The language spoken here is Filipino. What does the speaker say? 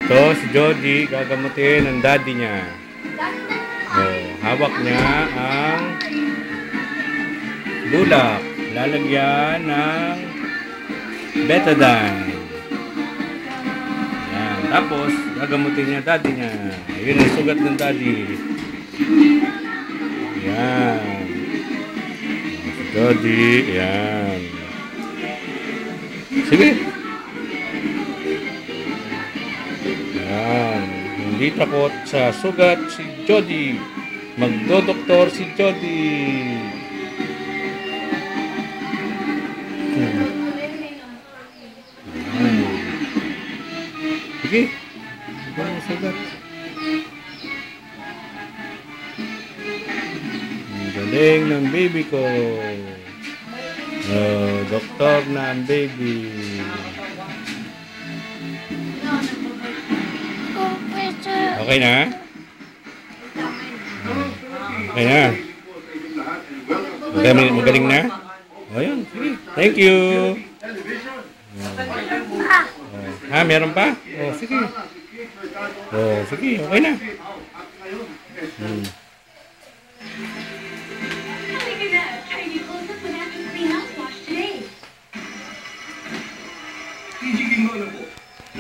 Ito, si Jody, gagamutin ng daddy niya. Oh, hawak niya ang bulak. Lalagyan ng betadine. Yan. Tapos, gagamutin niya daddy niya. Ayun ang sugat ng daddy. Yan. Si Jody, yan. Sige. Yan. Hindi takot sa sugat si Jody. Magdodoktor si Jody. Sige. Ito ang sugat. Ang galing ng baby ko. Oh, doktor na ang baby. Okay na? Okay na? Magaling na? O yun, sige. Thank you. Ha, meron pa? O, sige. O, sige, okay na.